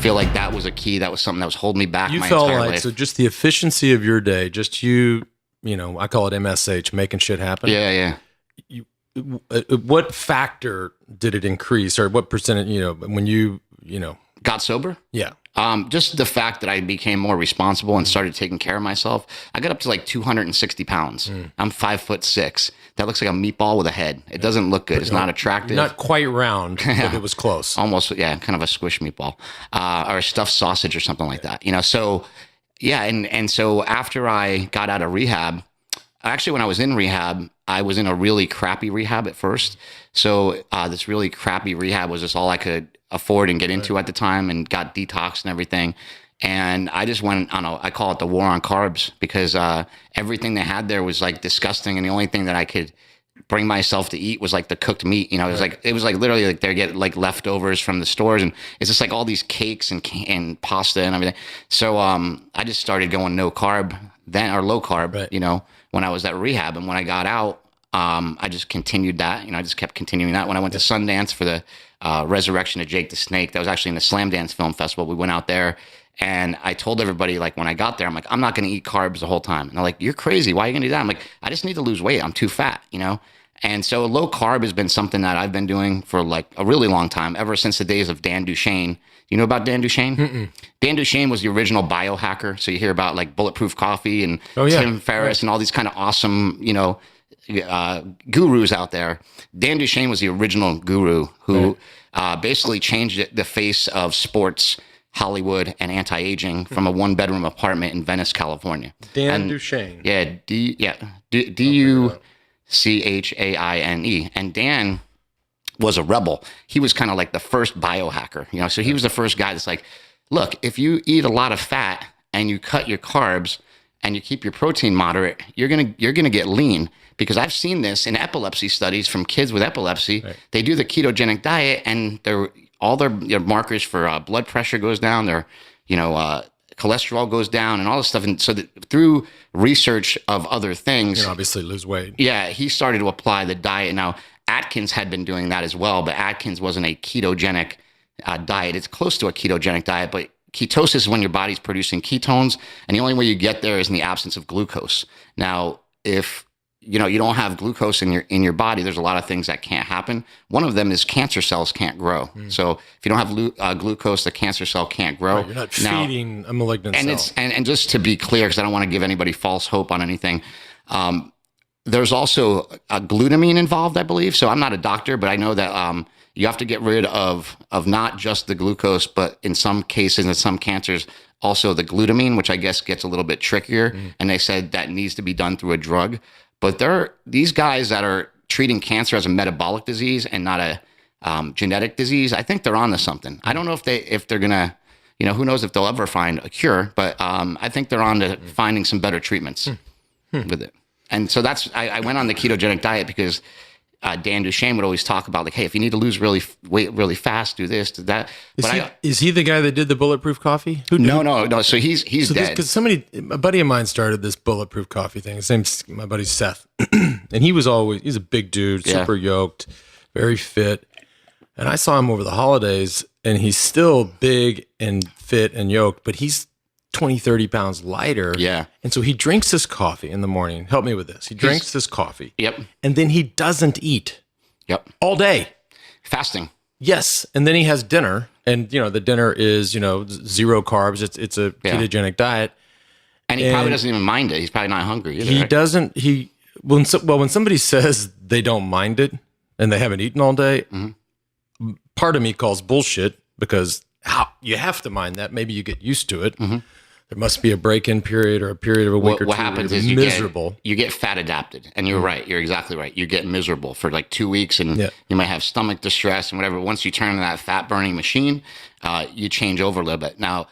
feel like that was a key. That was something that was holding me back You my felt entire like, life. so just the efficiency of your day, just you know, I call it MSH, making shit happen. Yeah. What factor did it increase, or what percentage, you know, when you know, Got sober? yeah. Just the fact that I became more responsible and started taking care of myself. I got up to like 260 pounds. I'm 5'6". That looks like a meatball with a head. It doesn't look good. It's not attractive. Not quite round, but it was close. Almost, yeah, kind of a squish meatball, or a stuffed sausage or something like that. You know, so yeah, and so after I got out of rehab, actually when I was in rehab, I was in a really crappy rehab at first. So this really crappy rehab was just all I could afford and get into at the time, and got detoxed and everything. And I just went on I call it the war on carbs, because everything they had there was like disgusting. And the only thing that I could bring myself to eat was like the cooked meat. You know, it was like literally like they get like leftovers from the stores, and it's just like all these cakes and pasta and everything. So I just started going no carb then, or low carb, you know, when I was at rehab. And when I got out, I just continued that. You know, I just kept continuing that. When I went to Sundance for the Resurrection of Jake the Snake, that was actually in the Slam Dance Film Festival. We went out there, and I told everybody, like, when I got there, I'm like, I'm not going to eat carbs the whole time. And they're like, you're crazy. Why are you going to do that? I'm like, I just need to lose weight. I'm too fat, you know? And so low carb has been something that I've been doing for like a really long time, ever since the days of Dan Duchaine. You know about Dan Duchaine? Mm-mm. Dan Duchaine was the original biohacker. So you hear about like Bulletproof Coffee and Tim Ferriss and all these kind of awesome, you know, gurus out there. Dan Duchaine was the original guru who basically changed the face of sports, Hollywood, and anti-aging from a one-bedroom apartment in Venice, California. Dan Duchaine. Yeah, D-U-C-H-A-I-N-E. And Dan was a rebel. He was kind of like the first biohacker, you know. So he was the first guy that's like, look, if you eat a lot of fat and you cut your carbs and you keep your protein moderate, you're gonna get lean. Because I've seen this in epilepsy studies from kids with epilepsy. Right. They do the ketogenic diet, and all their markers for blood pressure goes down. Their cholesterol goes down, and all this stuff. And so through research of other things, you can obviously lose weight. Yeah, he started to apply the diet. Now Atkins had been doing that as well, but Atkins wasn't a ketogenic diet. It's close to a ketogenic diet, but ketosis is when your body's producing ketones, and the only way you get there is in the absence of glucose. Now, if you don't have glucose in your body, there's a lot of things that can't happen. One of them is cancer cells can't grow. So if you don't have glucose, the cancer cell can't grow. Right, you're not feeding a malignant cell. And just to be clear, because I don't want to give anybody false hope on anything, there's also a glutamine involved, I believe. So I'm not a doctor, but I know that you have to get rid of not just the glucose, but in some cases, in some cancers, also the glutamine, which I guess gets a little bit trickier. And they said that needs to be done through a drug. But these guys that are treating cancer as a metabolic disease and not a genetic disease, I think they're onto something. I don't know if they're gonna, who knows if they'll ever find a cure, but I think they're on to finding some better treatments with it. And so I went on the ketogenic diet because Dan Duchaine would always talk about, like, hey, if you need to lose weight really fast, do this, do that. Is he the guy that did the Bulletproof Coffee? No. So he's dead. Because a buddy of mine started this Bulletproof Coffee thing. His name's my buddy Seth, and he's a big dude, super yoked, very fit. And I saw him over the holidays, and he's still big and fit and yoked, but he's 20, 30 pounds lighter. Yeah. And so he drinks this coffee in the morning. Help me with this. He drinks this coffee. Yep. And then he doesn't eat. Yep. All day. Fasting. Yes. And then he has dinner. And, the dinner is, zero carbs. It's a ketogenic diet. And he probably doesn't even mind it. He's probably not hungry either. He doesn't. When somebody says they don't mind it and they haven't eaten all day, part of me calls bullshit, because you have to mind that. Maybe you get used to it. There must be a break-in period or a period of a week or two. What happens is you get fat adapted, and you're right. You're exactly right. You get miserable for like 2 weeks, and you might have stomach distress and whatever. Once you turn on that fat-burning machine, you change over a little bit. Now,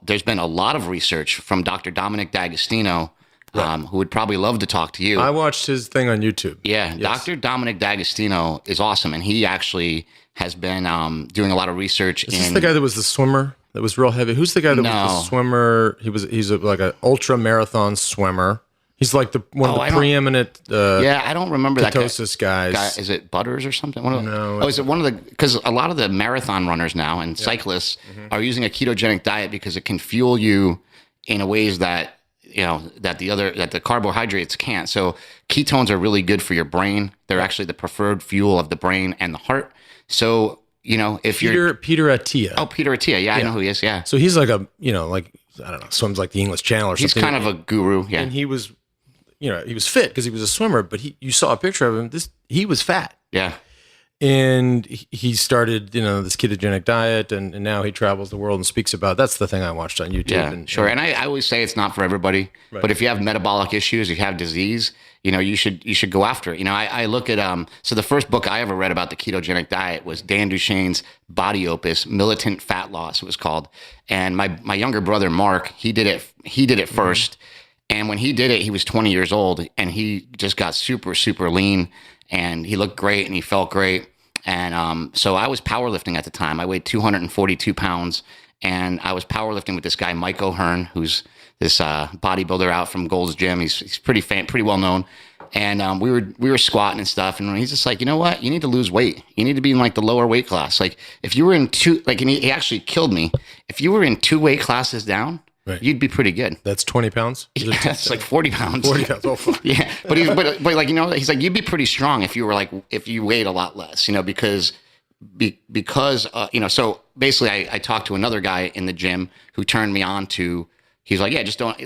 there's been a lot of research from Dr. Dominic D'Agostino, who would probably love to talk to you. I watched his thing on YouTube. Yeah, yes. Dr. Dominic D'Agostino is awesome, and he actually has been doing a lot of research. Is this the guy that was the swimmer? That was real heavy. Who's the guy that was the swimmer? He's like an ultra marathon swimmer. He's like one of the preeminent I don't remember ketosis guys. Is it Butters or something? Is it one of the, because a lot of the marathon runners now and cyclists are using a ketogenic diet because it can fuel you in ways that, that the carbohydrates can't. So ketones are really good for your brain. They're actually the preferred fuel of the brain and the heart. So, if Peter Attia. Oh, Peter Attia. Yeah, I know who he is. Yeah. So he's like I don't know, swims like the English Channel or something. He's kind of a guru. Yeah. And he was, he was fit because he was a swimmer, but you saw a picture of him. He was fat. Yeah. And he started, this ketogenic diet, and now he travels the world and speaks about. That's the thing I watched on YouTube. Yeah, sure. And I always say it's not for everybody, but if you have metabolic issues, if you have disease, you should go after it. I look at so the first book I ever read about the ketogenic diet was Dan Duchesne's Body Opus, Militant Fat Loss, it was called. And my younger brother Mark, he did it first. And when he did it, he was 20 years old, and he just got super, super lean, and he looked great, and he felt great. And so I was powerlifting at the time. I weighed 242 pounds, and I was powerlifting with this guy, Mike O'Hearn, who's this bodybuilder out from Gold's Gym. He's pretty well known. And we were squatting and stuff, and he's just like, you know what? You need to lose weight. You need to be in like the lower weight class. Like if you were in and he actually killed me. If you were in 2 weight classes down, you'd be pretty good. That's 20 pounds? Yeah, that's like 40 pounds. 40 pounds. Oh, fuck. Yeah. But like, he's like, you'd be pretty strong if you were if you weighed a lot less, because so basically I talked to another guy in the gym who turned me on to, he's like, yeah, just don't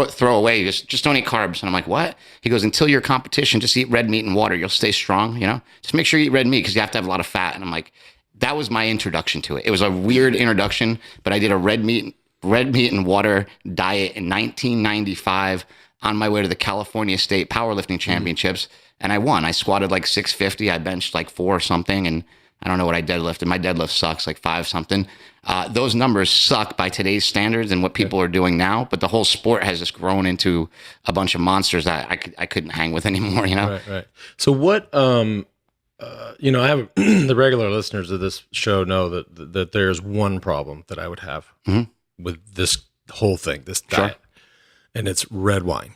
throw away. Just don't eat carbs. And I'm like, what? He goes, until your competition, just eat red meat and water. You'll stay strong. Just make sure you eat red meat because you have to have a lot of fat. And I'm like, that was my introduction to it. It was a weird introduction, but I did a red meat and water diet in 1995 on my way to the California State Powerlifting Championships. And I won. I squatted like 650. I benched like 4 or something. And I don't know what I deadlifted. My deadlift sucks, like 5 something. Those numbers suck by today's standards and what people are doing now. But the whole sport has just grown into a bunch of monsters that I couldn't hang with anymore, Right. So what, I have the regular listeners of this show know that there's one problem that I would have with this whole thing, this diet, and it's red wine.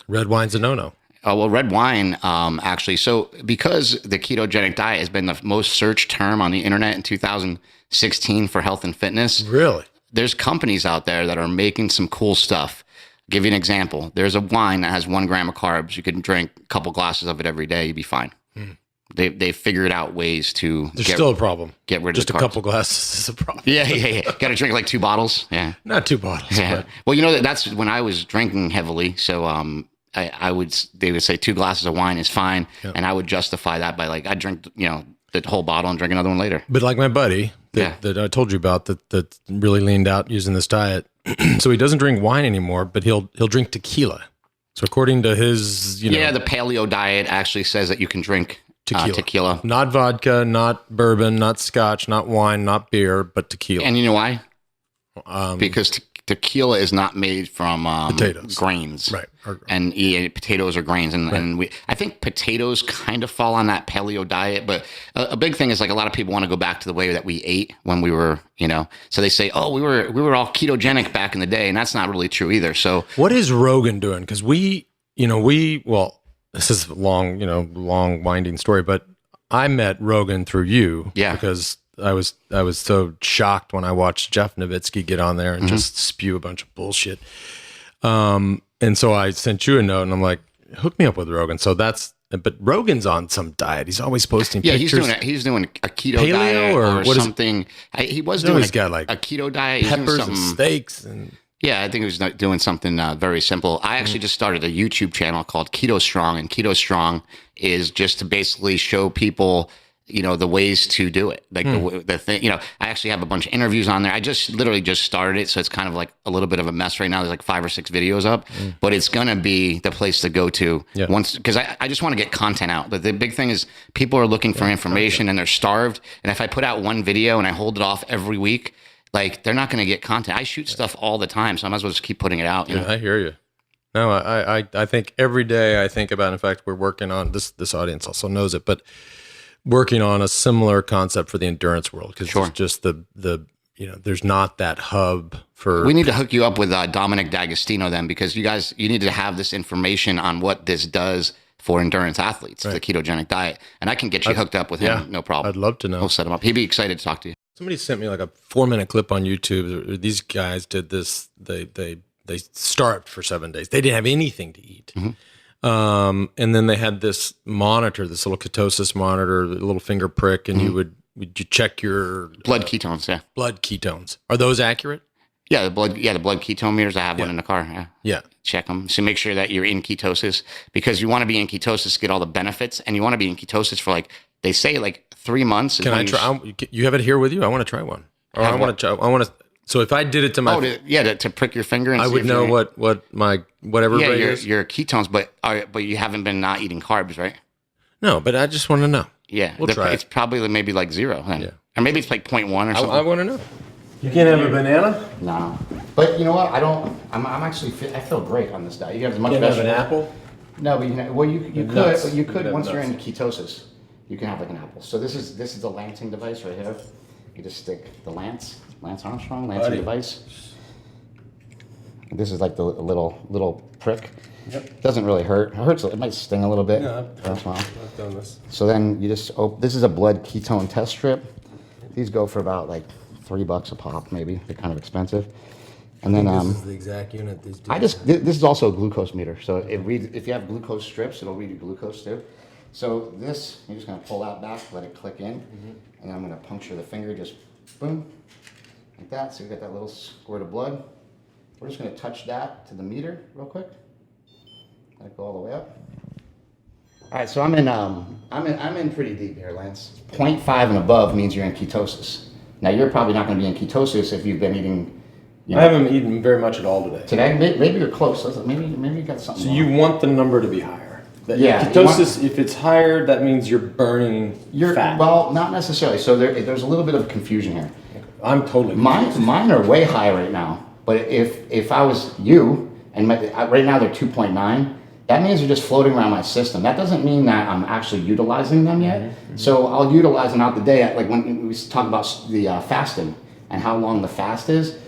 Red wine's a no-no. Oh, well, red wine, actually. So because the ketogenic diet has been the most searched term on the internet in 2016 for health and fitness. Really? There's companies out there that are making some cool stuff. I'll give you an example. There's a wine that has 1 gram of carbs. You can drink a couple glasses of it every day. You'd be fine. They've figured out ways to still a problem. Get rid just of the carbs. A couple glasses is a problem. Yeah. Got to drink like 2 bottles. Yeah. Not 2 bottles. Yeah. But. Well, that's when I was drinking heavily. So, they would say 2 glasses of wine is fine. Yeah. And I would justify that by I'd drink, the whole bottle and drink another one later. But like my buddy that I told you about that really leaned out using this diet. So he doesn't drink wine anymore, but he'll drink tequila. So according to his, the paleo diet actually says that you can drink tequila. Not vodka, not bourbon, not scotch, not wine, not beer, but tequila. And you know why? Because tequila is not made from potatoes, grains, right? And potatoes are grains, and I think potatoes kind of fall on that paleo diet. But a big thing is a lot of people want to go back to the way that we ate when we were, So they say, oh, we were all ketogenic back in the day, and that's not really true either. So what is Rogan doing? Because this is a long winding story, but I met Rogan through you, because I was so shocked when I watched Jeff Nowitzki get on there and just spew a bunch of bullshit. And so I sent you a note, and I'm like, hook me up with Rogan. So but Rogan's on some diet. He's always posting pictures. Yeah, he's doing a keto diet or something. He's got a keto diet. Peppers and steaks and. Yeah, I think he was doing something very simple. I actually just started a YouTube channel called Keto Strong, and Keto Strong is just to basically show people, the ways to do it. The thing, I actually have a bunch of interviews on there. I literally just started it, so it's kind of like a little bit of a mess right now. There's 5 or 6 videos up, but it's going to be the place to go to once, because I just want to get content out. But the big thing is people are looking for information and they're starved. And if I put out one video and I hold it off every week, they're not going to get content. I shoot stuff all the time, so I might as well just keep putting it out. I hear you. No, I think every day I think about, in fact, we're working on, this audience also knows it, but working on a similar concept for the endurance world, because it's just the there's not that hub for. We need to hook you up with Dominic D'Agostino then, because you need to have this information on what this does for endurance athletes, for the ketogenic diet. And I can get you hooked up with him, no problem. I'd love to know. We'll set him up. He'd be excited to talk to you. Somebody sent me like a 4-minute clip on YouTube. These guys did this. They starved for 7 days. They didn't have anything to eat. And then they had this monitor, this little ketosis monitor, a little finger prick, and you check your blood ketones. Yeah, blood ketones. Are those accurate? Yeah, the blood ketone meters. I have one in the car. Yeah. Check them. So make sure that you're in ketosis, because you want to be in ketosis to get all the benefits, and you want to be in ketosis for they say 3 months. Can I try? You have it here with you? I want to try one. Or I want to. So if I did it to my, to prick your finger, and I would know what my whatever rate is. Your ketones, but you haven't been not eating carbs, right? No, but I just want to know. Yeah, we'll try. It's probably maybe 0, then. Or maybe it's 0.1 or something. I want to know. You can't have a banana? No. But you know what? I'm actually fit. I feel great on this diet. You have as much can't have an apple? No, but you could once you're in ketosis, you can have an apple. So this is the lancing device right here. You just stick the Lance Armstrong lancing device. This is like the little prick. Yep. Doesn't really hurt. It hurts. It might sting a little bit. Yeah, I've done this. So then you just this is a blood ketone test strip. These go for about $3 a pop, maybe. They're kind of expensive. And then this is the exact unit these do. This is also a glucose meter. So if you have glucose strips, it'll read your glucose too. So this, you're just gonna pull that back, let it click in, and then I'm gonna puncture the finger, just boom, like that. So you got that little squirt of blood. We're just gonna touch that to the meter real quick. Let it go all the way up. All right, so I'm in pretty deep here, Lance. 0.5 and above means you're in ketosis. Now you're probably not going to be in ketosis if you've been eating. I haven't eaten very much at all today. Today, maybe you're close. Maybe you got something. So wrong. you want the number to be higher. Yeah. Ketosis, if it's higher, that means you're burning fat. Well, not necessarily. So there's a little bit of confusion here. I'm totally confused. Mine are way high right now. But if I was you, and right now they're 2.9. That means they're just floating around my system. That doesn't mean that I'm actually utilizing them yet. So I'll utilize them out the day. Like when we talk about the fasting and how long the fast is,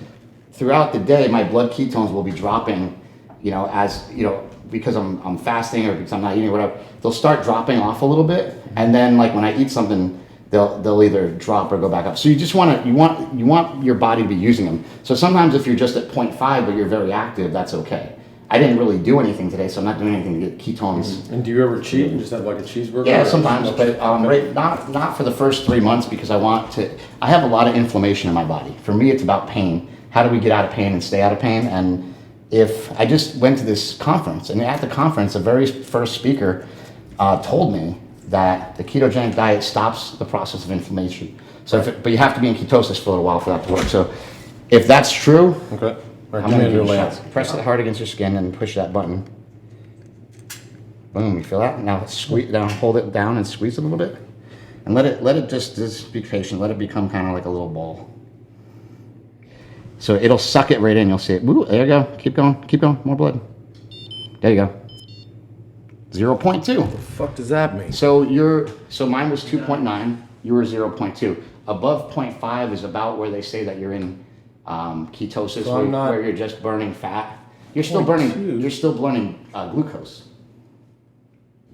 throughout the day, my blood ketones will be dropping, because I'm fasting or because I'm not eating or whatever. They'll start dropping off a little bit. And then when I eat something, they'll either drop or go back up. So you just want your body to be using them. So sometimes if you're just at 0.5 but you're very active, that's okay. I didn't really do anything today, so I'm not doing anything to get ketones. And do you ever cheat and just have a cheeseburger? Yeah, sometimes, but not for the first 3 months, because I have a lot of inflammation in my body. For me, it's about pain. How do we get out of pain and stay out of pain? And if I just went to this conference, and at the conference, the very first speaker told me that the ketogenic diet stops the process of inflammation. So, but you have to be in ketosis for a little while for that to work. So if that's true, okay. I'm going to do a shot. Press it hard against your skin and push that button. Boom, you feel that? Now squeeze down, hold it down and squeeze it a little bit. And let it just be patient. Let it become kind of like a little ball. So it'll suck it right in. You'll see it. Woo, there you go. Keep going. More blood. There you go. 0.2. What the fuck does that mean? So mine was 2.9. You were 0.2. Above 0.5 is about where they say that you're in ketosis, where you're just burning fat. You're still burning glucose.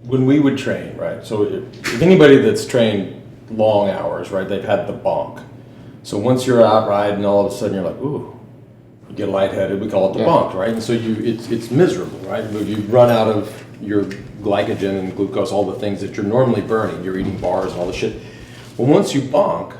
When we would train, right? So if anybody that's trained long hours, right, they've had the bonk. So once you're out riding, all of a sudden you're like, ooh, you get lightheaded. We call it the bonk, right? And so it's miserable, right? You run out of your glycogen and glucose, all the things that you're normally burning. You're eating bars and all the shit. Well, once you bonk,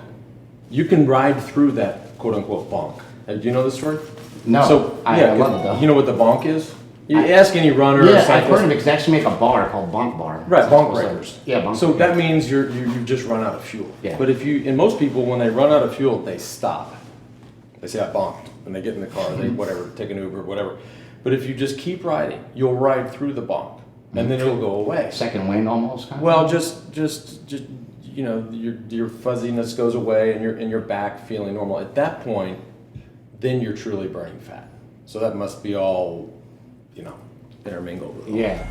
you can ride through that quote unquote bonk. Do you know this story? No. So I love it though. You know what the bonk is? You ask any runner or cyclist. I've heard of it because they actually make a bar called Bonk Bar. Right, bonk breakers. Yeah, bonk. So that means you've just run out of fuel. Yeah. But and most people, when they run out of fuel, they stop. They say, I bonked. And they get in the car, they take an Uber, whatever. But if you just keep riding, you'll ride through the bonk. And then it'll go away. Second wind almost kind of? Well, just your fuzziness goes away and your back feeling normal. At that point, then you're truly burning fat. So that must be all, intermingled with all. Yeah.